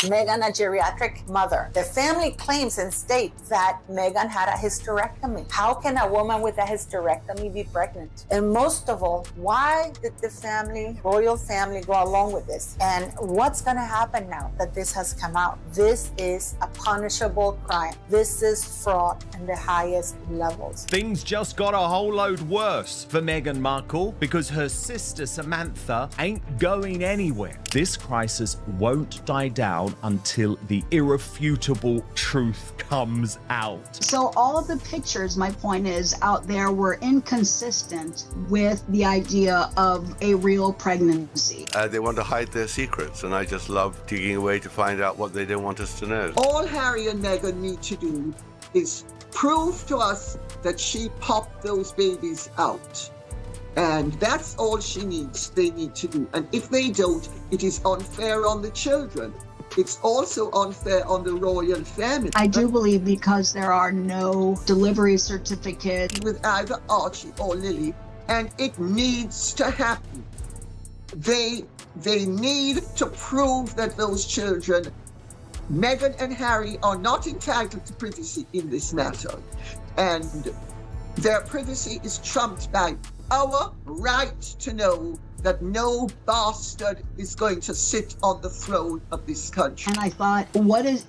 Meghan a geriatric mother. The family claims and states that Meghan had a hysterectomy. How can a woman with a hysterectomy be pregnant? And most of all, why did the royal family, go along with this? And what's going to happen now that this has come out? This is a punishable crime. This is fraud in the highest levels. Things just got a whole load worse for Meghan Markle because her sister Samantha ain't going anywhere. This crisis won't die down until the irrefutable truth comes out. So all of the pictures, my point is, out there were inconsistent with the idea of a real pregnancy. They want to hide their secrets, and I just love digging away to find out what they don't want us to know. All Harry and Meghan need to do is prove to us that she popped those babies out. And that's all they need to do. And if they don't, it is unfair on the children. It's also unfair on the royal family. I do believe because there are no delivery certificates with either Archie or Lily, and it needs to happen. They need to prove that those children, Meghan and Harry, are not entitled to privacy in this matter. And their privacy is trumped by our right to know that no bastard is going to sit on the throne of this country. And I thought,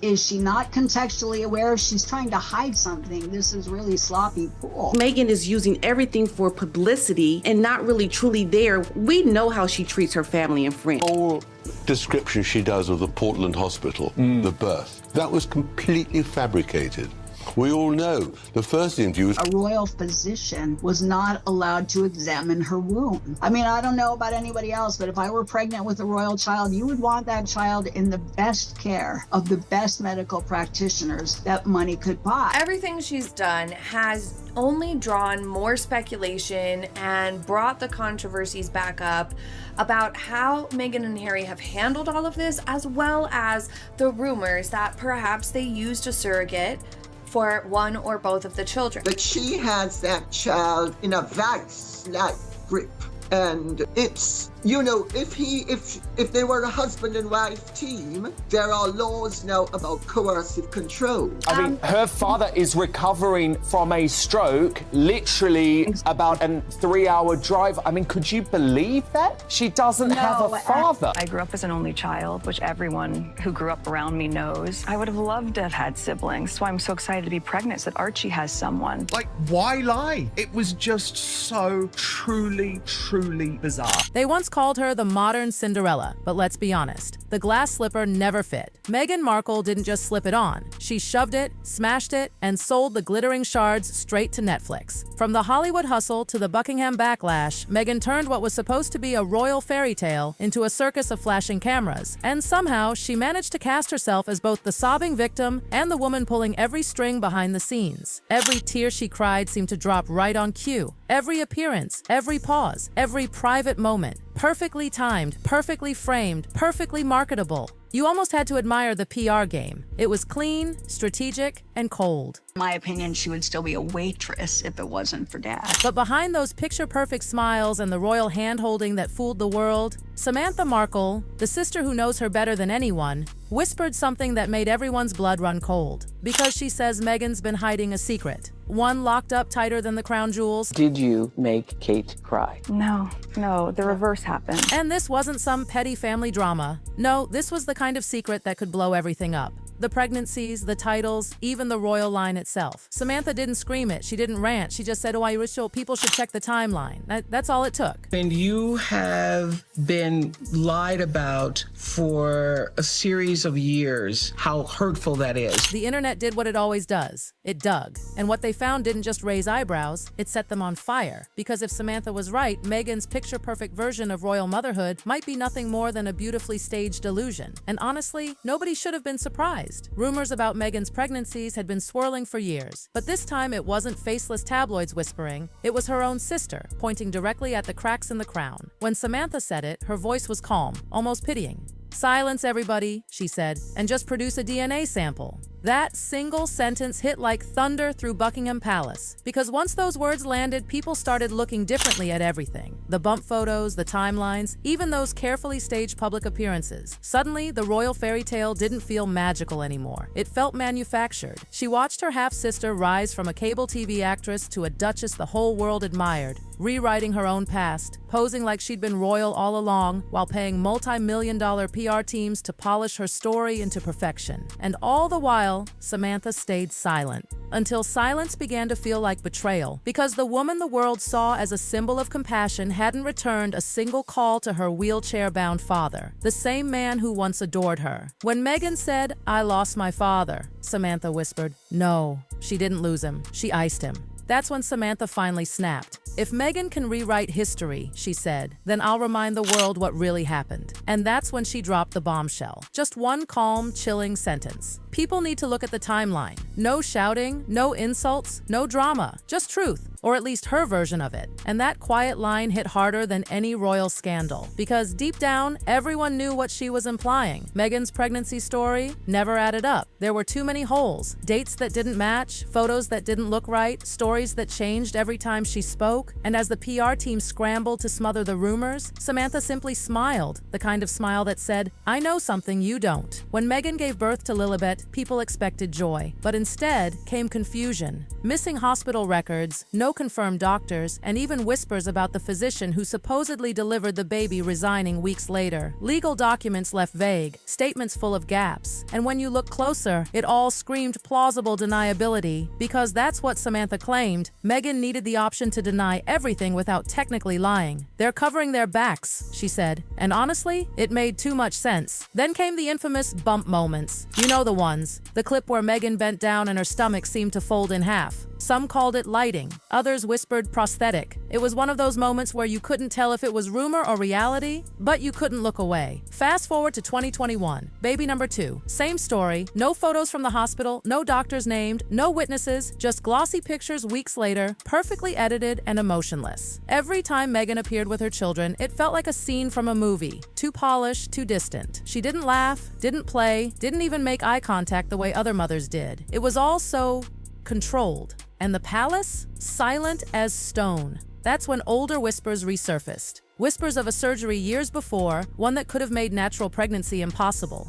is she not contextually aware? She's trying to hide something. This is really sloppy pool. Meghan is using everything for publicity and not really truly there. We know how she treats her family and friends. Whole description she does of the Portland hospital, the birth, that was completely fabricated. We all know the first interview was... A royal physician was not allowed to examine her womb. I mean, I don't know about anybody else, but if I were pregnant with a royal child, you would want that child in the best care of the best medical practitioners that money could buy. Everything she's done has only drawn more speculation and brought the controversies back up about how Meghan and Harry have handled all of this, as well as the rumors that perhaps they used a surrogate for one or both of the children. That she has that child in a vice-like grip. And it's, if they were a husband and wife team, there are laws now about coercive control. I mean, her father is recovering from a stroke, literally about a 3-hour drive. I mean, could you believe that? She doesn't have a father. I grew up as an only child, which everyone who grew up around me knows. I would have loved to have had siblings, so I'm so excited to be pregnant so that Archie has someone. Like, why lie? It was just so truly bizarre. They once called her the modern Cinderella, but let's be honest, the glass slipper never fit. Meghan Markle didn't just slip it on. She shoved it, smashed it, and sold the glittering shards straight to Netflix. From the Hollywood hustle to the Buckingham backlash, Meghan turned what was supposed to be a royal fairy tale into a circus of flashing cameras. And somehow, she managed to cast herself as both the sobbing victim and the woman pulling every string behind the scenes. Every tear she cried seemed to drop right on cue. Every appearance, every pause, every private moment, perfectly timed, perfectly framed, perfectly marketable. You almost had to admire the PR game. It was clean, strategic, and cold. In my opinion, she would still be a waitress if it wasn't for Dad. But behind those picture-perfect smiles and the royal hand-holding that fooled the world, Samantha Markle, the sister who knows her better than anyone, whispered something that made everyone's blood run cold. Because she says Meghan's been hiding a secret. One locked up tighter than the crown jewels. Did you make Kate cry? No, the reverse happened. And this wasn't some petty family drama. No, this was the kind of secret that could blow everything up. The pregnancies, the titles, even the royal line itself. Samantha didn't scream it, she didn't rant, she just said, I wish people should check the timeline. That's all it took. And you have been lied about for a series of years. How hurtful that is. The internet did what it always does. It dug. And what they found didn't just raise eyebrows, it set them on fire. Because if Samantha was right, Meghan's picture-perfect version of royal motherhood might be nothing more than a beautifully staged illusion. And honestly, nobody should have been surprised. Rumors about Meghan's pregnancies had been swirling for years. But this time it wasn't faceless tabloids whispering, it was her own sister, pointing directly at the cracks in the crown. When Samantha said it, her voice was calm, almost pitying. Silence everybody, she said, and just produce a DNA sample. That single sentence hit like thunder through Buckingham Palace, because once those words landed, people started looking differently at everything. The bump photos, the timelines, even those carefully staged public appearances. Suddenly, the royal fairy tale didn't feel magical anymore. It felt manufactured. She watched her half-sister rise from a cable TV actress to a duchess the whole world admired, rewriting her own past, posing like she'd been royal all along, while paying multi-million-dollar PR teams to polish her story into perfection. And all the while, Samantha stayed silent. Until silence began to feel like betrayal, because the woman the world saw as a symbol of compassion hadn't returned a single call to her wheelchair-bound father, the same man who once adored her. When Meghan said, "I lost my father," Samantha whispered, "No, she didn't lose him. She iced him." That's when Samantha finally snapped. "If Meghan can rewrite history," she said, "then I'll remind the world what really happened." And that's when she dropped the bombshell. Just one calm, chilling sentence. People need to look at the timeline. No shouting, no insults, no drama, just truth, or at least her version of it. And that quiet line hit harder than any royal scandal, because deep down, everyone knew what she was implying. Meghan's pregnancy story never added up. There were too many holes, dates that didn't match, photos that didn't look right, stories that changed every time she spoke. And as the PR team scrambled to smother the rumors, Samantha simply smiled, the kind of smile that said, "I know something you don't." When Meghan gave birth to Lilibet, people expected joy, but instead came confusion. Missing hospital records, no confirmed doctors, and even whispers about the physician who supposedly delivered the baby resigning weeks later. Legal documents left vague, statements full of gaps. And when you look closer, it all screamed plausible deniability, because that's what Samantha claimed. Meghan needed the option to deny everything without technically lying. "They're covering their backs," she said, and honestly, it made too much sense. Then came the infamous bump moments. You know the ones. The clip where Meghan bent down and her stomach seemed to fold in half. Some called it lighting. Others whispered prosthetic. It was one of those moments where you couldn't tell if it was rumor or reality, but you couldn't look away. Fast forward to 2021. Baby number 2. Same story. No photos from the hospital, no doctors named, no witnesses, just glossy pictures weeks later, perfectly edited and emotionless. Every time Meghan appeared with her children, it felt like a scene from a movie. Too polished, too distant. She didn't laugh, didn't play, didn't even make eye contact the way other mothers did. It was all so controlled. And the palace? Silent as stone. That's when older whispers resurfaced. Whispers of a surgery years before, one that could have made natural pregnancy impossible.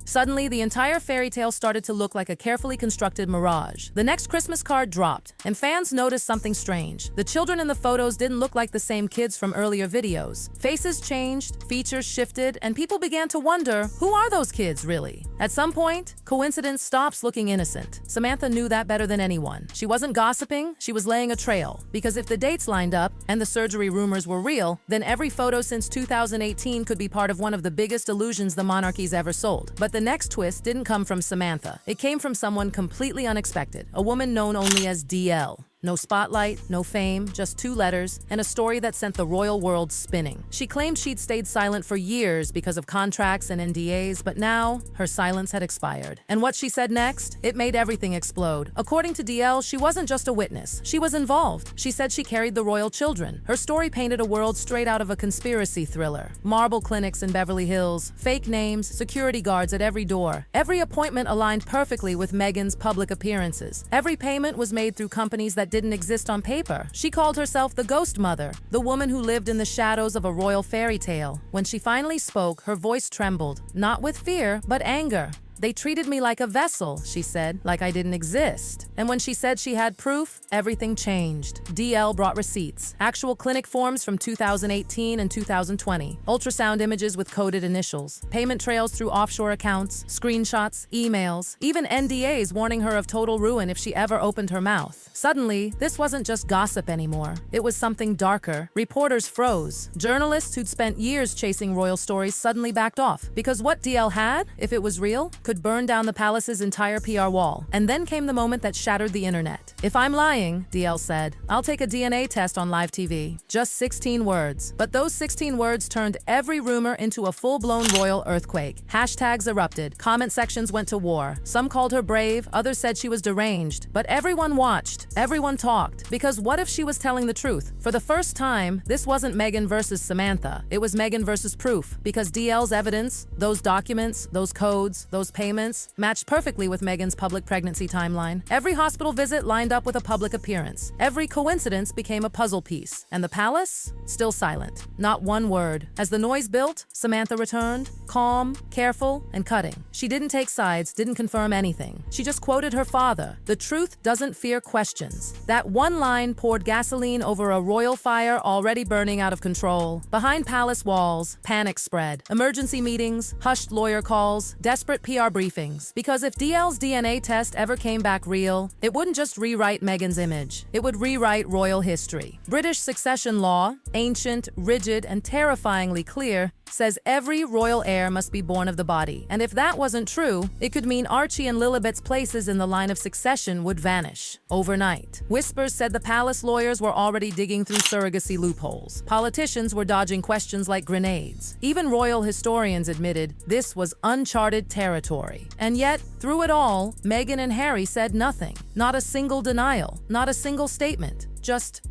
Suddenly, the entire fairy tale started to look like a carefully constructed mirage. The next Christmas card dropped, and fans noticed something strange. The children in the photos didn't look like the same kids from earlier videos. Faces changed, features shifted, and people began to wonder, who are those kids, really? At some point, coincidence stops looking innocent. Samantha knew that better than anyone. She wasn't gossiping, she was laying a trail. Because if the dates lined up, and the surgery rumors were real, then every photo since 2018 could be part of one of the biggest illusions the monarchy's ever sold. But the next twist didn't come from Samantha. It came from someone completely unexpected, a woman known only as DL. No spotlight, no fame, just 2 letters, and a story that sent the royal world spinning. She claimed she'd stayed silent for years because of contracts and NDAs, but now her silence had expired. And what she said next? It made everything explode. According to DL, she wasn't just a witness. She was involved. She said she carried the royal children. Her story painted a world straight out of a conspiracy thriller. Marble clinics in Beverly Hills, fake names, security guards at every door. Every appointment aligned perfectly with Meghan's public appearances. Every payment was made through companies that didn't exist on paper. She called herself the ghost mother, the woman who lived in the shadows of a royal fairy tale. When she finally spoke, her voice trembled, not with fear, but anger. "They treated me like a vessel," she said, "like I didn't exist." And when she said she had proof, everything changed. DL brought receipts, actual clinic forms from 2018 and 2020, ultrasound images with coded initials, payment trails through offshore accounts, screenshots, emails, even NDAs warning her of total ruin if she ever opened her mouth. Suddenly, this wasn't just gossip anymore. It was something darker. Reporters froze. Journalists who'd spent years chasing royal stories suddenly backed off, because what DL had, if it was real, could burn down the palace's entire PR wall. And then came the moment that shattered the internet. "If I'm lying," DL said, "I'll take a DNA test on live TV." Just 16 words. But those 16 words turned every rumor into a full-blown royal earthquake. Hashtags erupted. Comment sections went to war. Some called her brave, others said she was deranged. But everyone watched. Everyone talked. Because what if she was telling the truth? For the first time, this wasn't Meghan versus Samantha. It was Meghan versus proof. Because DL's evidence, those documents, those codes, those payments matched perfectly with Meghan's public pregnancy timeline. Every hospital visit lined up with a public appearance. Every coincidence became a puzzle piece. And the palace? Still silent. Not one word. As the noise built, Samantha returned, calm, careful, and cutting. She didn't take sides, didn't confirm anything. She just quoted her father, "The truth doesn't fear questions." That one line poured gasoline over a royal fire already burning out of control. Behind palace walls, panic spread. Emergency meetings, hushed lawyer calls, desperate PR briefings. Because if DL's DNA test ever came back real, it wouldn't just rewrite Meghan's image. It would rewrite royal history. British succession law, ancient, rigid, and terrifyingly clear, says every royal heir must be born of the body. And if that wasn't true, it could mean Archie and Lilibet's places in the line of succession would vanish overnight. Whispers said the palace lawyers were already digging through surrogacy loopholes. Politicians were dodging questions like grenades. Even royal historians admitted this was uncharted territory. And yet, through it all, Meghan and Harry said nothing. Not a single denial, not a single statement, just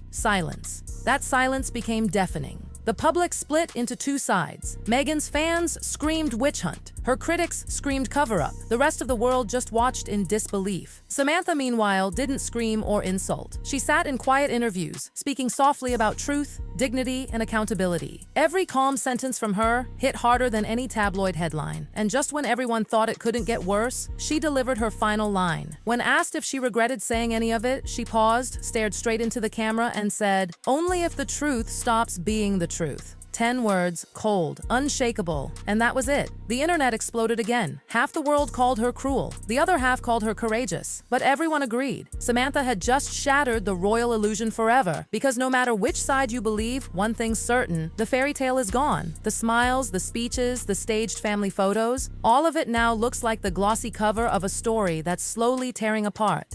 silence. That silence became deafening. The public split into two sides. Meghan's fans screamed witch hunt. Her critics screamed cover-up. The rest of the world just watched in disbelief. Samantha, meanwhile, didn't scream or insult. She sat in quiet interviews, speaking softly about truth, dignity, and accountability. Every calm sentence from her hit harder than any tabloid headline. And just when everyone thought it couldn't get worse, she delivered her final line. When asked if she regretted saying any of it, she paused, stared straight into the camera, and said, "Only if the truth stops being the truth." 10 words, cold, unshakable, and that was it. The internet exploded again. Half the world called her cruel. The other half called her courageous. But everyone agreed. Samantha had just shattered the royal illusion forever, because no matter which side you believe, one thing's certain, the fairy tale is gone. The smiles, the speeches, the staged family photos, all of it now looks like the glossy cover of a story that's slowly tearing apart.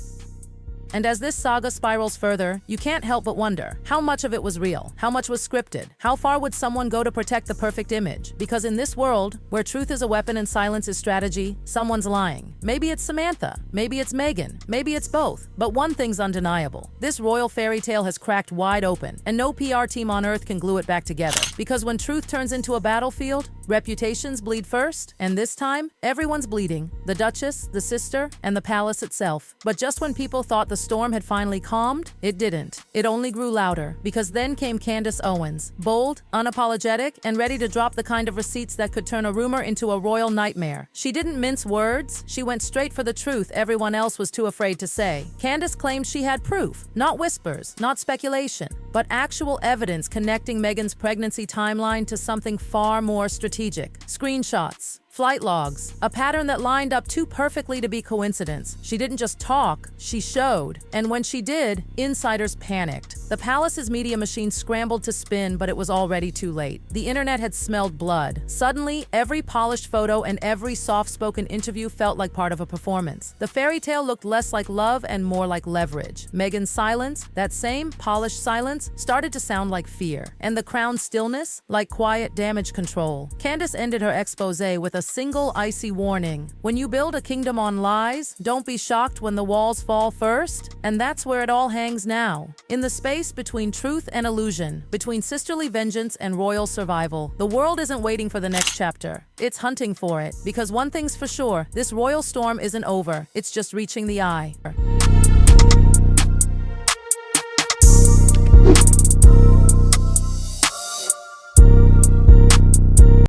And as this saga spirals further, you can't help but wonder, how much of it was real? How much was scripted? How far would someone go to protect the perfect image? Because in this world, where truth is a weapon and silence is strategy, someone's lying. Maybe it's Samantha, maybe it's Meghan, maybe it's both. But one thing's undeniable. This royal fairy tale has cracked wide open, and no PR team on earth can glue it back together. Because when truth turns into a battlefield, reputations bleed first, and this time, everyone's bleeding. The Duchess, the sister, and the palace itself. But just when people thought the storm had finally calmed, it didn't. It only grew louder, because then came Candace Owens, bold, unapologetic, and ready to drop the kind of receipts that could turn a rumor into a royal nightmare. She didn't mince words, she went straight for the truth everyone else was too afraid to say. Candace claimed she had proof, not whispers, not speculation, but actual evidence connecting Meghan's pregnancy timeline to something far more strategic. Screenshots, flight logs, a pattern that lined up too perfectly to be coincidence. She didn't just talk, she showed. And when she did, insiders panicked. The palace's media machine scrambled to spin, but it was already too late. The internet had smelled blood. Suddenly, every polished photo and every soft-spoken interview felt like part of a performance. The fairy tale looked less like love and more like leverage. Meghan's silence, that same polished silence, started to sound like fear. And the crown's stillness, like quiet damage control. Candace ended her expose with a single icy warning. When you build a kingdom on lies, don't be shocked when the walls fall first. And that's where it all hangs now. In the space between truth and illusion, between sisterly vengeance and royal survival, the world isn't waiting for the next chapter. It's hunting for it. Because one thing's for sure, this royal storm isn't over. It's just reaching the eye.